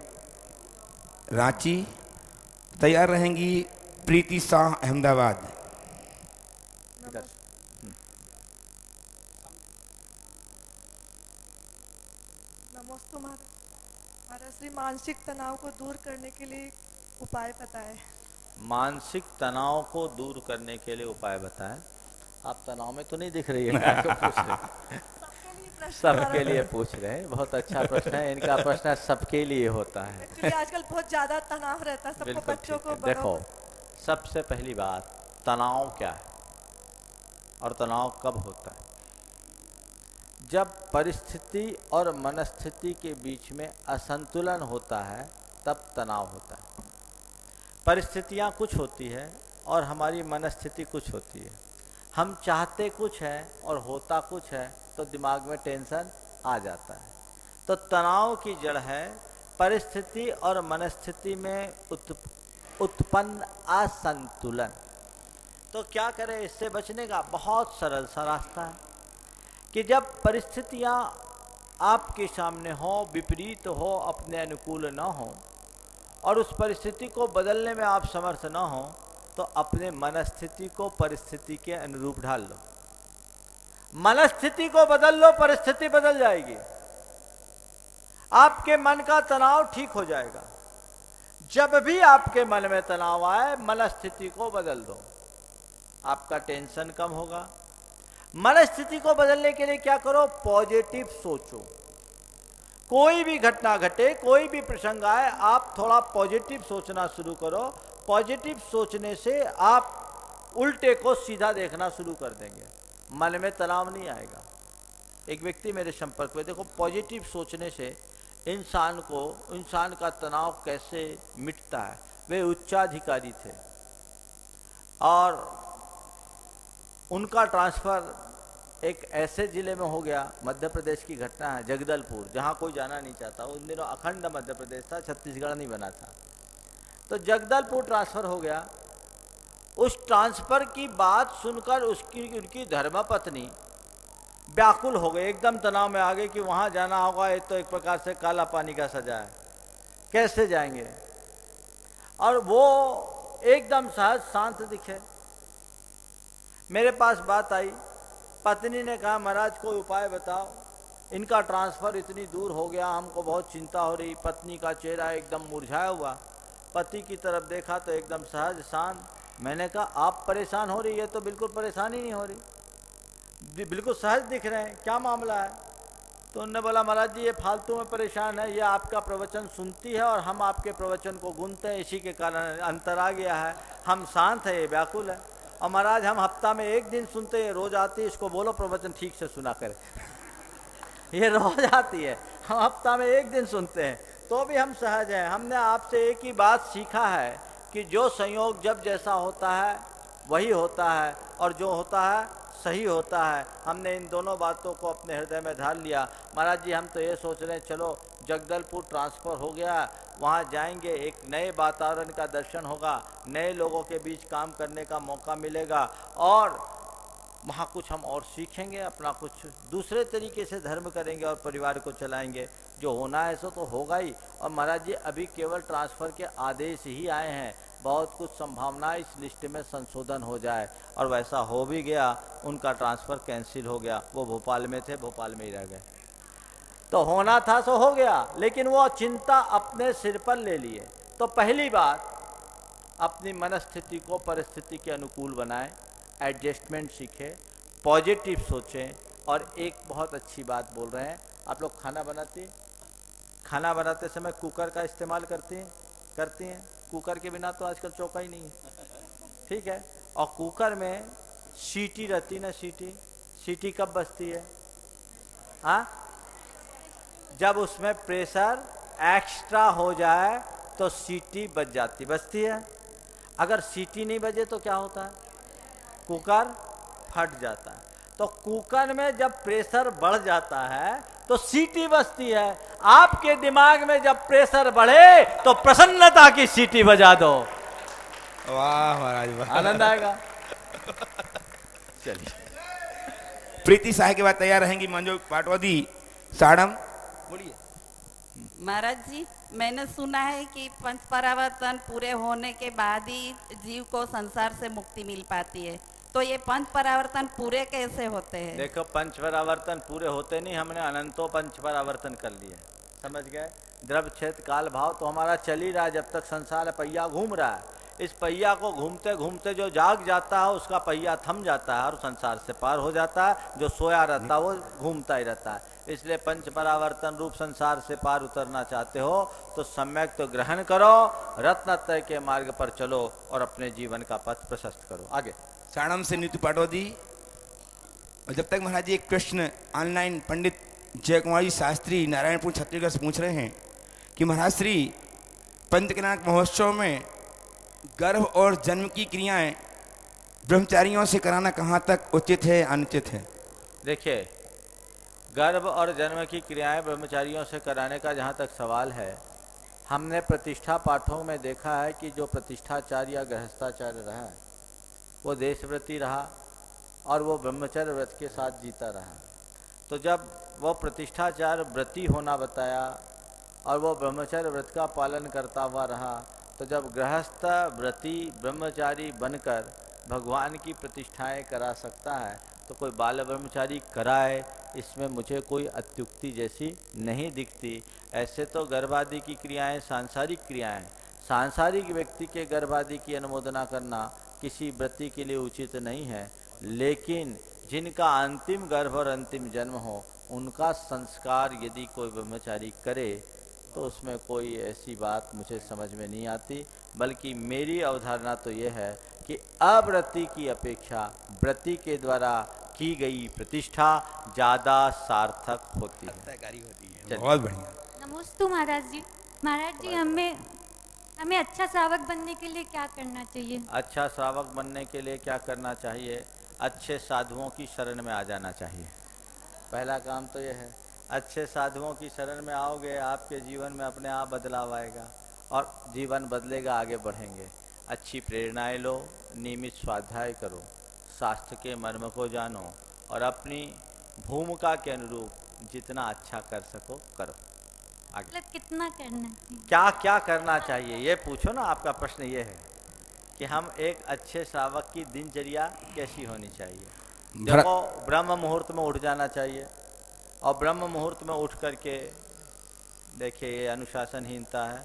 रांची, तैयार रहेंगी प्रीति शाह अहमदाबाद। इधर। नमस्ते महाराज श्री, मानसिक तनाव को दूर करने के लिए उपाय बताएं। मानसिक तनाव को दूर करने के लिए उपाय बताएं। आप तनाव में तो नहीं दिख रही है, क्या पूछ रहे हैं? सबके लिए पूछ रहे हैं, बहुत अच्छा प्रश्न है। इनका प्रश्न सबके लिए होता है। एक्चुअली आजकल बहुत ज्यादा तनाव रहता है सबको, बिल्कुल बच्चों ठीक को, है। बड़ों देखो, सबसे पहली बात, तनाव क्या है और तनाव कब होता है? जब परिस्थिति और मनस्थिति के बीच में असंतुलन होता है तब तनाव होता है। परिस्थितियां कुछ होती है और हमारी मनस्थिति कुछ होती है। हम चाहते कुछ है और होता कुछ है तो दिमाग में टेंशन आ जाता है। तो तनाव की जड़ है परिस्थिति और मनस्थिति में उत्पन्न असंतुलन। तो क्या करें इससे बचने का? बहुत सरल सा रास्ता है कि जब परिस्थितियां आपके सामने हो, विपरीत हो, अपने अनुकूल न हो और उस परिस्थिति को बदलने में आप समर्थ न हो, तो अपने मनस्थिति को परिस्थिति के अनुरूप ढाल लो। मनस्थिति को बदल लो, परिस्थिति बदल जाएगी। आपके मन का तनाव ठीक हो जाएगा। जब भी आपके मन में तनाव आए, मनस्थिति को बदल दो, आपका टेंशन कम होगा। मनस्थिति को बदलने के लिए क्या करो? पॉजिटिव सोचो। कोई भी घटना घटे, कोई भी प्रसंग आए, आप थोड़ा पॉजिटिव सोचना शुरू करो। पॉजिटिव सोचने से आप उल्टे को सीधा देखना शुरू कर देंगे, मन में तनाव नहीं आएगा। एक व्यक्ति मेरे संपर्क में, देखो पॉजिटिव सोचने से इंसान का तनाव कैसे मिटता है। वे उच्चाधिकारी थे और उनका ट्रांसफर एक ऐसे जिले में हो गया, मध्य प्रदेश की घटना है, जगदलपुर, जहाँ कोई जाना नहीं चाहता। उन दिनों अखंड मध्य प्रदेश था, छत्तीसगढ़ नहीं बना था। तो जगदलपुर ट्रांसफर हो गया। उस ट्रांसफर की बात सुनकर उनकी धर्मपत्नी व्याकुल हो गए, एकदम तनाव में आ गए कि वहाँ जाना होगा, ये तो एक प्रकार से काला पानी का सजा है, कैसे जाएंगे। और वो एकदम सहज शांत दिखे। मेरे पास बात आई, पत्नी ने कहा महाराज कोई उपाय बताओ, इनका ट्रांसफ़र इतनी दूर हो गया, हमको बहुत चिंता हो रही। पत्नी का चेहरा एकदम मुरझाया हुआ। पति की तरफ देखा तो एकदम सहज शांत। मैंने कहा आप परेशान हो रही है? तो बिल्कुल परेशान ही नहीं हो रही, बिल्कुल सहज दिख रहे हैं, क्या मामला है? तो उन्होंने बोला महाराज जी ये फालतू में परेशान है, ये आपका प्रवचन सुनती है और हम आपके प्रवचन को गुनते हैं, इसी के कारण अंतर आ गया है। हम शांत है, ये व्याकुल है। और महाराज हम हफ्ता में एक दिन सुनते हैं, रोज आती है, इसको बोलो प्रवचन ठीक से सुना करे। ये रोज आती है, हम हफ्ता में एक दिन सुनते हैं तो भी हम सहज हैं। हमने आपसे एक ही बात सीखा है कि जो संयोग जब जैसा होता है वही होता है और जो होता है सही होता है। हमने इन दोनों बातों को अपने हृदय में धार लिया। महाराज जी हम तो ये सोच रहे हैं चलो जगदलपुर ट्रांसफ़र हो गया, वहाँ जाएंगे, एक नए वातावरण का दर्शन होगा, नए लोगों के बीच काम करने का मौका मिलेगा और वहाँ कुछ हम और सीखेंगे, अपना कुछ दूसरे तरीके से धर्म करेंगे और परिवार को चलाएंगे। जो होना है सो तो होगा ही। और महाराज जी अभी केवल ट्रांसफ़र के आदेश ही आए हैं, बहुत कुछ संभावना इस लिस्ट में संशोधन हो जाए और वैसा हो भी गया। उनका ट्रांसफ़र कैंसिल हो गया, वो भोपाल में थे, भोपाल में ही रह गए। तो होना था सो हो गया, लेकिन वो चिंता अपने सिर पर ले लिए। तो पहली बात, अपनी मनस्थिति को परिस्थिति के अनुकूल बनाएं, एडजस्टमेंट सीखें, पॉजिटिव सोचें। और एक बहुत अच्छी बात बोल रहे हैं, आप लोग खाना बनाती हैं? खाना बनाते समय कुकर का इस्तेमाल करती हैं? कुकर के बिना तो आजकल चौका ही नहीं है, ठीक है। और कुकर में सीटी रहती ना, सीटी कब बजती है? हाँ, जब उसमें प्रेशर एक्स्ट्रा हो जाए तो सीटी बजती है। अगर सीटी नहीं बजे तो क्या होता है? कुकर फट जाता है। तो कुकर में जब प्रेशर बढ़ जाता है तो सीटी बजती है। आपके दिमाग में जब प्रेशर बढ़े तो प्रसन्नता की सीटी बजा दो। वाह महाराज वाह, आनंद आएगा। चलिए, प्रीति शाह के बाद तैयार रहेंगी मंजू पाटवादी साड़म, बोलिए। महाराज जी, मैंने सुना है कि पंच परावर्तन पूरे होने के बाद ही जीव को संसार से मुक्ति मिल पाती है, तो ये पंच परावर्तन पूरे कैसे होते हैं? देखो, पंच परावर्तन पूरे होते नहीं, हमने अनंतों पंच परावर्तन कर लिए, समझ गए। द्रव्य क्षेत्र काल भाव तो हमारा चल ही रहा है, जब तक संसार पहिया घूम रहा है। इस पहिया को घूमते घूमते जो जाग जाता है उसका पहिया थम जाता है और संसार से पार हो जाता है। जो सोया रहता है वो घूमता ही रहता है। इसलिए पंच परावर्तन रूप संसार से पार उतरना चाहते हो तो सम्यक तो ग्रहण करो, रत्नत्रय के मार्ग पर चलो और अपने जीवन का पथ प्रशस्त करो। आगे साड़म से नीतू पाटवादी। और जब तक महाराज जी एक प्रश्न ऑनलाइन पंडित जय कुमार जी शास्त्री नारायणपुर छत्तीसगढ़ से पूछ रहे हैं कि महाराज श्री पंचकनाक महोत्सव में गर्भ और जन्म की क्रियाएं ब्रह्मचारियों से कराना कहाँ तक उचित है अनुचित है? देखिए, गर्भ और जन्म की क्रियाएं ब्रह्मचारियों से कराने का जहाँ तक सवाल है, हमने प्रतिष्ठा पाठों में देखा है कि जो प्रतिष्ठाचार्य या गृहस्थाचार्य रहा वो देशव्रती रहा और वो ब्रह्मचर्य व्रत के साथ जीता रहा। तो जब वो प्रतिष्ठाचार्य व्रती होना बताया और वो ब्रह्मचर्य व्रत का पालन करता हुआ रहा, तो जब गृहस्थ व्रती ब्रह्मचारी बनकर भगवान की प्रतिष्ठाएं करा सकता है तो कोई बाल ब्रह्मचारी कराए, इसमें मुझे कोई अत्युक्ति जैसी नहीं दिखती। ऐसे तो गर्भादि की क्रियाएं सांसारिक क्रियाएं, सांसारिक व्यक्ति के गर्भादि की अनुमोदना करना किसी व्रती के लिए उचित नहीं है, लेकिन जिनका अंतिम गर्भ और अंतिम जन्म हो उनका संस्कार यदि कोई ब्रह्मचारी करे तो उसमें कोई ऐसी बात मुझे समझ में नहीं आती। बल्कि मेरी अवधारणा तो यह है कि अव्रती की अपेक्षा व्रती के द्वारा की गई प्रतिष्ठा ज़्यादा सार्थक होती है। बहुत बढ़िया। नमोस्तु महाराज जी। महाराज जी, हमें अच्छा श्रावक बनने के लिए क्या करना चाहिए? अच्छा श्रावक बनने के लिए क्या करना चाहिए? अच्छे साधुओं की शरण में आ जाना चाहिए। पहला काम तो यह है, अच्छे साधुओं की शरण में आओगे, आपके जीवन में अपने आप बदलाव आएगा और जीवन बदलेगा, आगे बढ़ेंगे। अच्छी प्रेरणाएं लो, नियमित स्वाध्याय करो, शास्त्र के मर्म को जानो और अपनी भूमिका के अनुरूप जितना अच्छा कर सको करो। आगे मतलब कितना करना चाहिए? क्या क्या करना चाहिए ये पूछो ना। आपका प्रश्न ये है कि हम एक अच्छे श्रावक की दिनचर्या कैसी होनी चाहिए। देखो, ब्रह्म मुहूर्त में उठ जाना चाहिए और ब्रह्म मुहूर्त में उठ करके देखिए, ये अनुशासनहीनता है।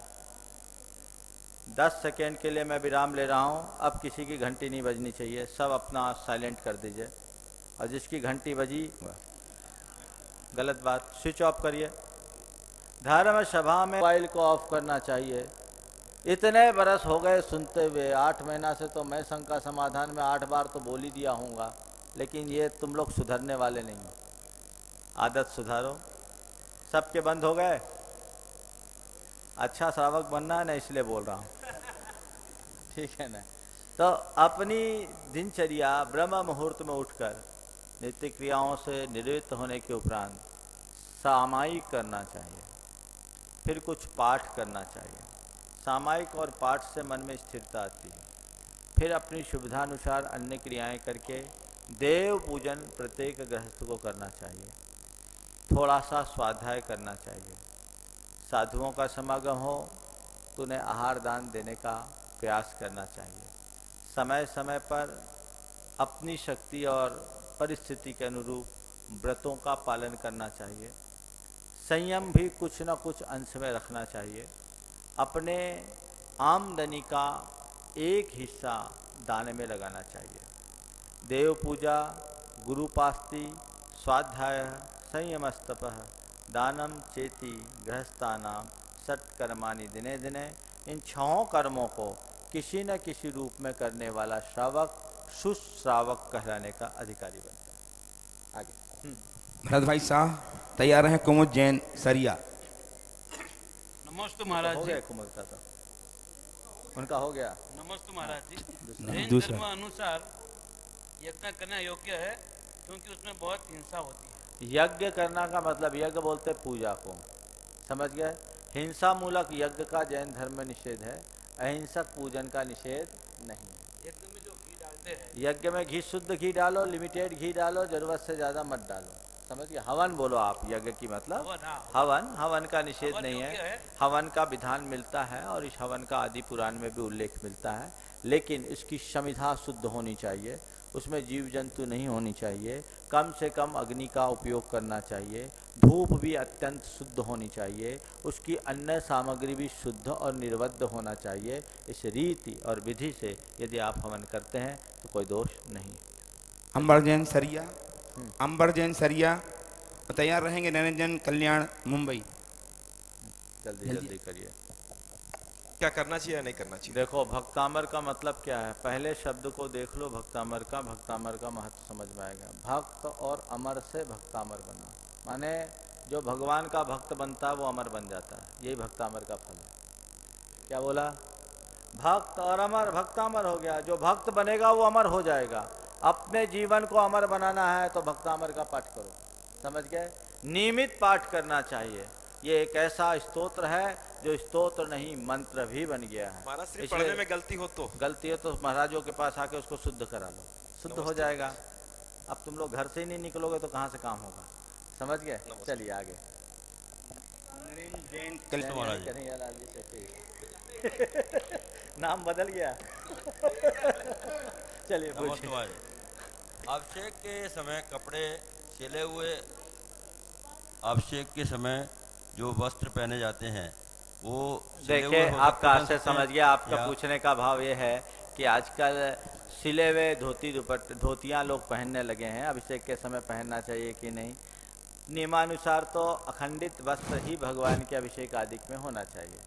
10 सेकेंड के लिए मैं विराम ले रहा हूँ, अब किसी की घंटी नहीं बजनी चाहिए, सब अपना साइलेंट कर दीजिए और जिसकी घंटी बजी गलत बात, स्विच ऑफ करिए। धर्म सभा में मोबाइल को ऑफ करना चाहिए। इतने बरस हो गए सुनते हुए, 8 महीना से तो मैं शंका समाधान में 8 बार तो बोल ही दिया हूँगा, लेकिन ये तुम लोग सुधरने वाले नहीं हो। आदत सुधारो। सबके बंद हो गए? अच्छा श्रावक बनना है ना, इसलिए बोल रहा हूँ, ठीक है ना। तो अपनी दिनचर्या ब्रह्म मुहूर्त में उठकर नित्य क्रियाओं से निवृत्त होने के उपरांत सामायिक करना चाहिए, फिर कुछ पाठ करना चाहिए। सामायिक और पाठ से मन में स्थिरता आती है। फिर अपनी सुविधानुसार अन्य क्रियाएं करके देव पूजन प्रत्येक गृहस्थ को करना चाहिए। थोड़ा सा स्वाध्याय करना चाहिए। साधुओं का समागम हो तो उन्हें आहार दान देने का प्रयास करना चाहिए। समय समय पर अपनी शक्ति और परिस्थिति के अनुरूप व्रतों का पालन करना चाहिए। संयम भी कुछ न कुछ अंश में रखना चाहिए। अपने आमदनी का एक हिस्सा दान में लगाना चाहिए। देव पूजा, गुरुपास्ति, स्वाध्याय, संयमस्तपः दानम चेति गृहस्थानाम सत्कर्माणि दिने दिने। इन 6 कर्मों को किसी न किसी रूप में करने वाला श्रावक सुश्रावक कहलाने का अधिकारी बनता है। आगे भरत भाई साहब तैयार हैं कुमुद जैन सरिया। नमस्ते महाराज हो जी। गया कुमुद का तो उनका हो गया। नमस्ते महाराज जी। जैन दूसरा। धर्म अनुसार यज्ञ करना योग्य है क्योंकि उसमें बहुत हिंसा होती है। यज्ञ करना का मतलब यज्ञ बोलते पूजा को, समझ गए। हिंसा मूलक यज्ञ का जैन धर्म में निषेध है, अहिंसक पूजन का निषेध नहीं है। यज्ञ में जो घी डालते हैं, यज्ञ में घी, शुद्ध घी डालो, लिमिटेड घी डालो, जरूरत से ज्यादा मत डालो, समझ गए। हवन बोलो आप, यज्ञ की मतलब हवन, हाँ। हवन का निषेध हवन नहीं योग्य है। है। हवन का विधान मिलता है और इस हवन का आदि पुराण में भी उल्लेख मिलता है, लेकिन इसकी समिधा शुद्ध होनी चाहिए, उसमें जीव जंतु नहीं होनी चाहिए, कम से कम अग्नि का उपयोग करना चाहिए, धूप भी अत्यंत शुद्ध होनी चाहिए, उसकी अन्य सामग्री भी शुद्ध और निर्बद्ध होना चाहिए। इस रीति और विधि से यदि आप हवन करते हैं तो कोई दोष नहीं। अंबर जैन सरिया, अंबर जैन सरिया तैयार रहेंगे। निरंजन कल्याण मुंबई। जल्दी जल्दी करिए। क्या करना चाहिए या नहीं करना चाहिए? देखो भक्तामर का मतलब क्या है, पहले शब्द को देख लो भक्तामर का महत्व समझ में आएगा। भक्त और अमर से भक्तामर बना, माने जो भगवान का भक्त बनता है वो अमर बन जाता है, यही भक्तामर का फल है। क्या बोला? भक्त और अमर, भक्तामर हो गया। जो भक्त बनेगा वो अमर हो जाएगा। अपने जीवन को अमर बनाना है तो भक्तामर का पाठ करो, समझ गए। नियमित पाठ करना चाहिए। ये एक ऐसा स्तोत्र है जो स्तोत्र नहीं मंत्र भी बन गया है। महाराज सिर्फ पढ़ने में गलती हो तो महाराजों के पास आके उसको शुद्ध करा लो, शुद्ध हो जाएगा। अब तुम लोग घर से ही नहीं निकलोगे तो कहाँ से काम होगा, समझ गए। चलिए आगे। कन्हैयालाल जी से नाम बदल गया। चलिए अभिषेक के समय कपड़े सिले हुए, अभिषेक के समय जो वस्त्र पहने जाते हैं वो देखिए आपका आशय समझ गया। आपका पूछने का भाव ये है कि आजकल सिले हुए धोतियाँ लोग पहनने लगे हैं, अभिषेक के समय पहनना चाहिए कि नहीं। नियमानुसार तो अखंडित वस्त्र ही भगवान के अभिषेक आदि में होना चाहिए,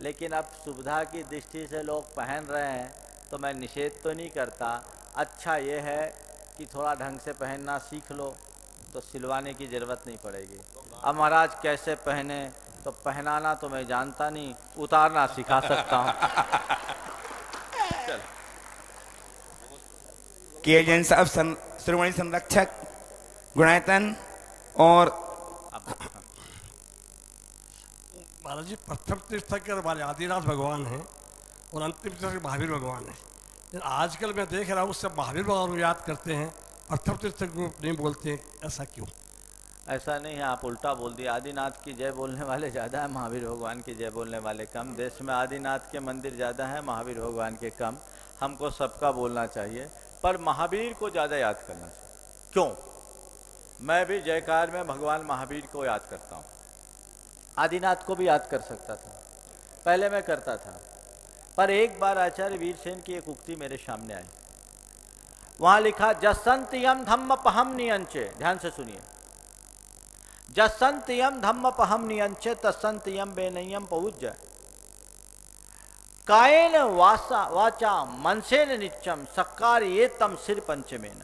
लेकिन अब सुविधा की दृष्टि से लोग पहन रहे हैं तो मैं निषेध तो नहीं करता। अच्छा ये है कि थोड़ा ढंग से पहनना सीख लो तो सिलवाने की ज़रूरत नहीं पड़ेगी। अब महाराज कैसे पहने, तो पहनाना तो मैं जानता नहीं, उतारना सिखा सकता हूँ। के जैन साहब श्रोमणी संरक्षक गुणायतन। और महाराज जी प्रथम तीर्थंकर हमारे आदिनाथ भगवान हैं और अंतिम तीर्थंकर महावीर भगवान है। आजकल मैं देख रहा हूँ सब महावीर भगवान को याद करते हैं, प्रथम तीर्थंकर को नहीं बोलते हैं, ऐसा क्यों? ऐसा नहीं है, आप उल्टा बोल दिए। आदिनाथ की जय बोलने वाले ज़्यादा है, महावीर भगवान की जय बोलने वाले कम। देश में आदिनाथ के मंदिर ज़्यादा है, महावीर भगवान के कम। हमको सबका बोलना चाहिए, पर महावीर को ज़्यादा याद करना चाहिए। क्यों? मैं भी जयकार में भगवान महावीर को याद करता हूँ। आदिनाथ को भी याद कर सकता था, पहले मैं करता था, पर एक बार आचार्य वीरसेन की एक उक्ति मेरे सामने आई। वहाँ लिखा जसंत यम धम्म पहम नियंचे, ध्यान से सुनिए। जसंत यम धम्म पहम नियंचे तसंत यम बेनयम पहुज कायेन वाचा मनसेन नित्यम सक्कार ये तम सिर पंचमेन।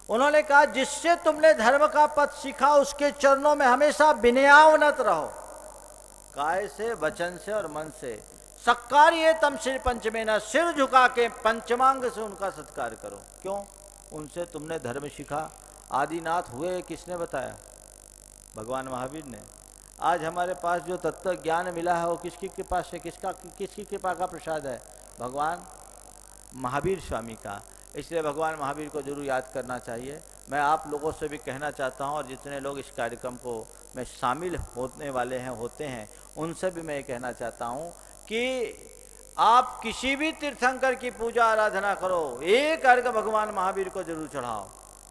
उन्होंने कहा जिससे तुमने धर्म का पथ सीखा उसके चरणों में हमेशा विनयावनत रहो, काय से, वचन से और मन से। सक्कार ये तम सिर पंचमेना, सिर झुका के पंचमांग से उनका सत्कार करो। क्यों? उनसे तुमने धर्म सीखा। आदिनाथ हुए किसने बताया? भगवान महावीर ने। आज हमारे पास जो तत्व ज्ञान मिला है वो किसकी कृपा से, किसकी कृपा का प्रसाद है? भगवान महावीर स्वामी का। इसलिए भगवान महावीर को जरूर याद करना चाहिए। मैं आप लोगों से भी कहना चाहता हूं, और जितने लोग इस कार्यक्रम को में शामिल होने वाले हैं होते हैं उनसे भी मैं ये कहना चाहता हूं कि आप किसी भी तीर्थंकर की पूजा आराधना करो, एक अर्घ भगवान महावीर को जरूर चढ़ाओ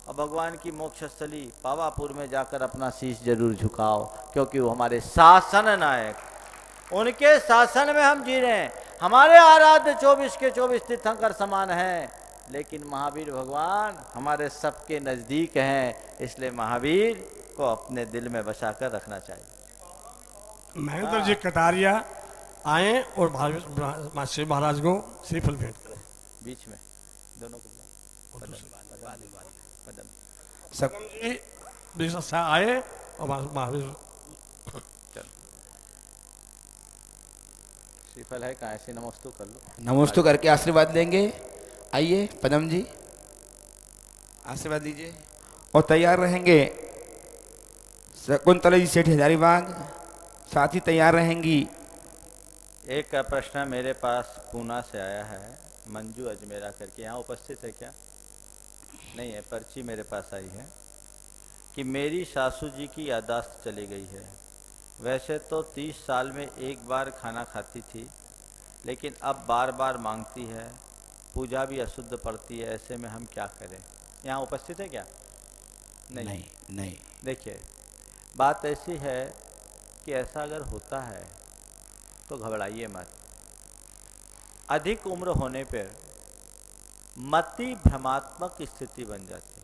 और भगवान की मोक्ष स्थली पावापुर में जाकर अपना शीश जरूर झुकाओ, क्योंकि वो हमारे शासन नायक, उनके शासन में हम जी रहे हैं। हमारे आराध्य 24 के 24 तीर्थंकर समान हैं, लेकिन महावीर भगवान हमारे सबके नज़दीक हैं। इसलिए महावीर को अपने दिल में बसाकर रखना चाहिए। महेंद्र जी कटारिया आए और श्री महाराज को श्रीफल भेंट करें। बीच में दोनों को सकम जी बीच से आए और महावीर श्रीफल है कहाँ से? नमोस्तु कर लो। नमोस्तु करके आशीर्वाद लेंगे। आइए पदम जी आशीर्वाद दीजिए और तैयार रहेंगे। शकुंतला जी सेठ हजारीबाग साथ ही तैयार रहेंगी। एक प्रश्न मेरे पास पूना से आया है, मंजू अजमेरा करके, यहाँ उपस्थित है क्या? नहीं है, पर्ची मेरे पास आई है कि मेरी सासू जी की याददाश्त चली गई है। वैसे तो 30 साल में एक बार खाना खाती थी, लेकिन अब बार बार मांगती है, पूजा भी अशुद्ध पड़ती है। ऐसे में हम क्या करें? यहाँ उपस्थित है क्या? नहीं। देखिए, बात ऐसी है कि ऐसा अगर होता है तो घबराइए मत। अधिक उम्र होने पर मति भ्रमात्मक स्थिति बन जाती है।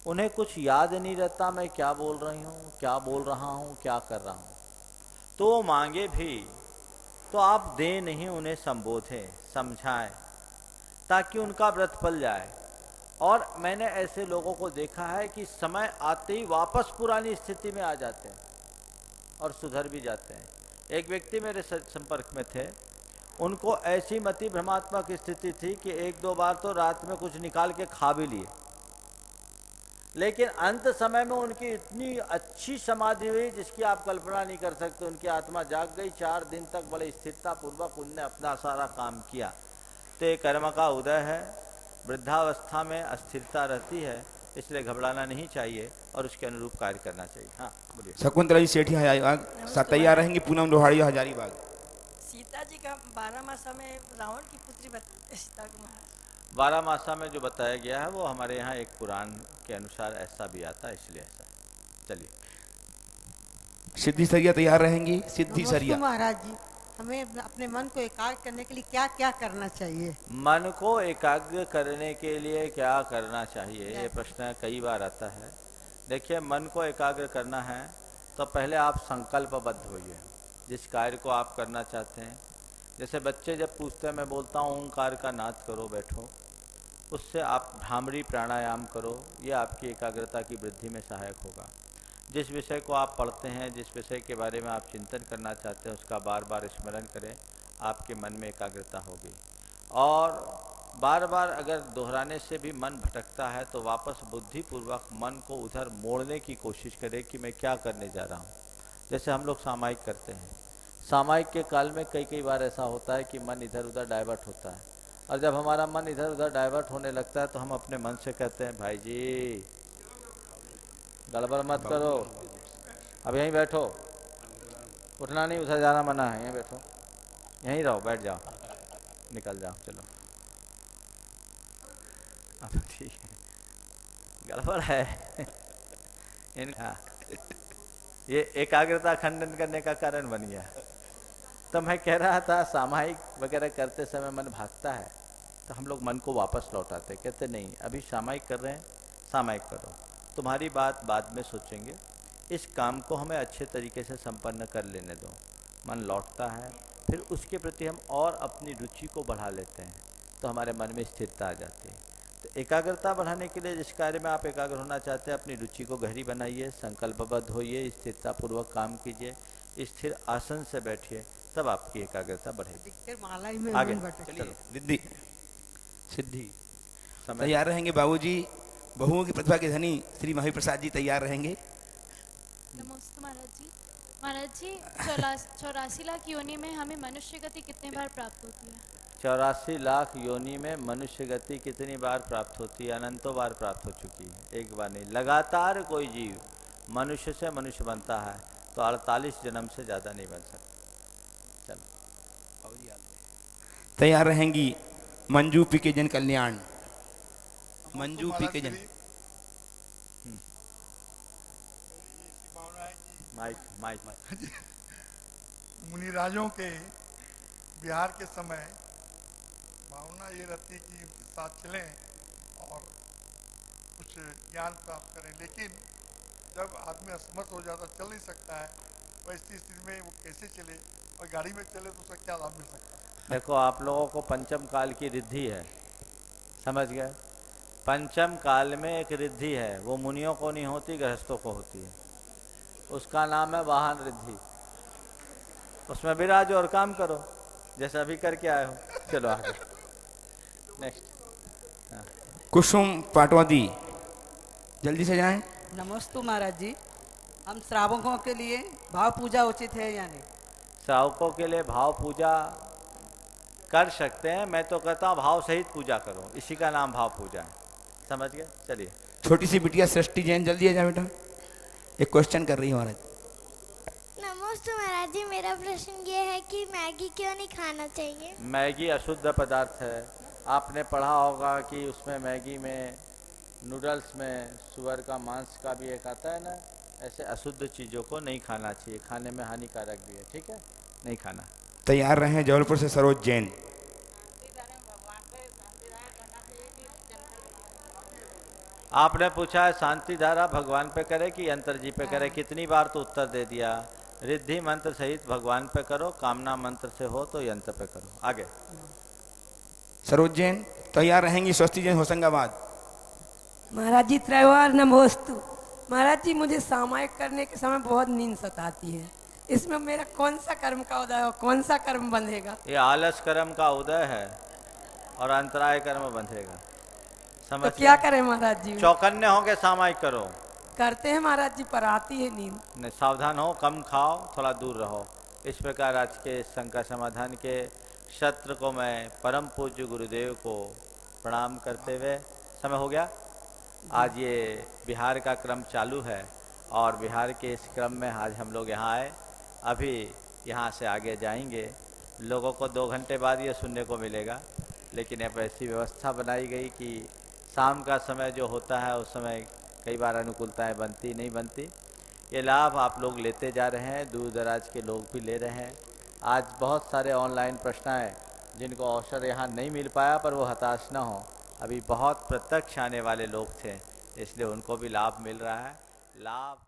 उन्हें कुछ याद नहीं रहता मैं क्या बोल रही हूँ, क्या बोल रहा हूँ, क्या कर रहा हूँ। तो वो मांगे भी तो आप दें नहीं, उन्हें संबोधें, समझाएं, ताकि उनका व्रत फल जाए। और मैंने ऐसे लोगों को देखा है कि समय आते ही वापस पुरानी स्थिति में आ जाते हैं और सुधर भी जाते हैं। एक व्यक्ति मेरे संपर्क में थे, उनको ऐसी मति भ्रमात्मक स्थिति थी कि 1-2 बार तो रात में कुछ निकाल के खा भी लिए, लेकिन अंत समय में उनकी इतनी अच्छी समाधि हुई जिसकी आप कल्पना नहीं कर सकते। उनकी आत्मा जाग गई। 4 दिन तक बड़े स्थिरता पूर्वक उनने अपना सारा काम किया। तो ये कर्म का उदय है। वृद्धावस्था में अस्थिरता रहती है, इसलिए घबराना नहीं चाहिए और उसके अनुरूप कार्य करना चाहिए। हाँ बोलिए। शकुंतला जी सेठी हजारीबाग साथ तैयार रहेंगी। पूनम लोहाड़ी हजारीबाग। सीता जी का 12 मासा में रावण की पुत्री बताते सीता को महाराज। 12 मासा में जो बताया गया है वो हमारे यहाँ एक पुराण के अनुसार ऐसा भी आता है, इसलिए ऐसा है। चलिए। सिद्धि सरिया तैयार रहेंगी। सिद्धि सरिया। महाराज जी, हमें अपने मन को एकाग्र करने के लिए क्या क्या करना चाहिए? मन को एकाग्र करने के लिए क्या करना चाहिए, ये प्रश्न कई बार आता है। देखिए, मन को एकाग्र करना है तो पहले आप संकल्पबद्ध होइए जिस कार्य को आप करना चाहते हैं। जैसे बच्चे जब पूछते हैं, मैं बोलता हूँ ओंकार का नाद करो, बैठो, उससे आप भ्रामरी प्राणायाम करो, ये आपकी एकाग्रता की वृद्धि में सहायक होगा। जिस विषय को आप पढ़ते हैं, जिस विषय के बारे में आप चिंतन करना चाहते हैं, उसका बार बार स्मरण करें, आपके मन में एकाग्रता होगी। और बार बार अगर दोहराने से भी मन भटकता है तो वापस बुद्धिपूर्वक मन को उधर मोड़ने की कोशिश करें कि मैं क्या करने जा रहा हूँ। जैसे हम लोग सामायिक करते हैं, सामायिक के काल में कई बार ऐसा होता है कि मन इधर उधर डाइवर्ट होता है, और जब हमारा मन इधर उधर डाइवर्ट होने लगता है तो हम अपने मन से कहते हैं, भाई जी गड़बड़ मत करो, अब यहीं बैठो, उठना नहीं, उधर जाना मना है, यहीं बैठो, यहीं रहो, बैठ जाओ, निकल जाओ, चलो। अब ठीक है, गड़बड़ है। ये एकाग्रता खंडन करने का कारण बन गया। तो मैं कह रहा था सामायिक वगैरह करते समय मन भागता है तो हम लोग मन को वापस लौटाते, कहते नहीं अभी सामायिक कर रहे हैं, सामायिक करो, तुम्हारी बात बाद में सोचेंगे, इस काम को हमें अच्छे तरीके से संपन्न कर लेने दो। मन लौटता है, फिर उसके प्रति हम और अपनी रुचि को बढ़ा लेते हैं तो हमारे मन में स्थिरता आ जाती है। तो एकाग्रता बढ़ाने के लिए जिस कार्य में आप एकाग्र होना चाहते हैं, अपनी रुचि को गहरी बनाइए, संकल्पबद्ध होइए, स्थिरता पूर्वक काम कीजिए, स्थिर आसन से बैठिए, तब आपकी एकाग्रता बढ़ेगी। आगे चलिए। रिद्धि सिद्धि तैयार रहेंगे। बाबूजी बहुओं की प्रतिभा के धनी श्री महावीर प्रसाद जी तैयार रहेंगे। नमस्ते महाराज जी। महाराज जी 84 लाख योनि में हमें मनुष्य गति कितने बार प्राप्त होती है? 84 लाख योनि में मनुष्य गति कितनी बार प्राप्त होती है? अनंतों बार प्राप्त हो चुकी है, एक बार नहीं। लगातार कोई जीव मनुष्य से मनुष्य बनता है तो 48 जन्म से ज़्यादा नहीं बन सकता। चलो तैयार रहेंगी मंजू पी के जन कल्याण। मंजू पी के जन माइक मुनिराजों के बिहार के समय भावना ये रहती कि उनके साथ चलें और कुछ ज्ञान प्राप्त करें, लेकिन जब आदमी असमर्थ हो जाता, चल नहीं सकता है, वैसी स्थिति में वो कैसे चले और गाड़ी में चले तो उसका क्या लाभ मिल सकता है? देखो, आप लोगों को पंचम काल की रिद्धि है, समझ गए? पंचम काल में एक रिद्धि है, वो मुनियों को नहीं होती, गृहस्थों को होती है। उसका नाम है वाहन रिद्धि। उसमें विराजो और काम करो, जैसा अभी करके आए हो। चलो आगे, नेक्स्ट। हाँ। कुसुम पाटवादी, जल्दी से जाएं। नमस्ते महाराज जी, हम श्रावकों के लिए भाव पूजा उचित है या नहीं? श्रावकों के लिए भाव पूजा कर सकते हैं, मैं तो कहता हूँ भाव सहित पूजा करो, इसी का नाम भाव पूजा है, समझ गए? चलिए। छोटी सी बिटिया सृष्टि जैन, जल्दी आ जाओ बेटा, एक क्वेश्चन कर रही है महाराज। नमस्ते महाराज जी, मेरा प्रश्न ये है कि मैगी क्यों नहीं खाना चाहिए? मैगी अशुद्ध पदार्थ है। आपने पढ़ा होगा कि उसमें मैगी में, नूडल्स में सुअर का मांस का भी एक आता है ना, ऐसे अशुद्ध चीज़ों को नहीं खाना चाहिए, खाने में हानिकारक भी है, ठीक है? नहीं खाना। तैयार रहें। जबलपुर से सरोज जैन। आपने पूछा है शांति धारा भगवान पे करे कि यंत्र जी पे करे, कितनी बार तो उत्तर दे दिया। रिद्धि मंत्र सहित भगवान पे करो, कामना मंत्र से हो तो यंत्र पे करो। आगे। सरोज जैन तैयार रहेंगी। स्वस्ति जैन होशंगाबाद। महाराज जी त्रैवार नमोस्तु। महाराज जी, मुझे सामायिक करने के समय बहुत नींद सताती है, इसमें मेरा कौन सा कर्म का उदय हो, कौन सा कर्म बंधेगा? ये आलस कर्म का उदय है और अंतराय कर्म बंधेगा, समझ? तो क्या करें महाराज जी? चौकन्ने होके सामायिक करो। करते हैं महाराज जी, पर आती है नींद। नहीं, सावधान हो, कम खाओ, थोड़ा दूर रहो। इस प्रकार आज के शंका समाधान के सत्र को मैं परम पूज्य गुरुदेव को प्रणाम करते हुए, समय हो गया। आज ये बिहार का क्रम चालू है और बिहार के इस क्रम में आज हम लोग यहाँ आए। अभी यहाँ से आगे जाएंगे, लोगों को 2 घंटे बाद ये सुनने को मिलेगा, लेकिन अब ऐसी व्यवस्था बनाई गई कि शाम का समय जो होता है उस समय कई बार अनुकूलताएं बनती नहीं बनती। ये लाभ आप लोग लेते जा रहे हैं, दूर दराज के लोग भी ले रहे हैं। आज बहुत सारे ऑनलाइन प्रश्न आए जिनको अवसर यहाँ नहीं मिल पाया, पर वो हताश न हो, अभी बहुत प्रत्यक्ष आने वाले लोग थे, इसलिए उनको भी लाभ मिल रहा है। लाभ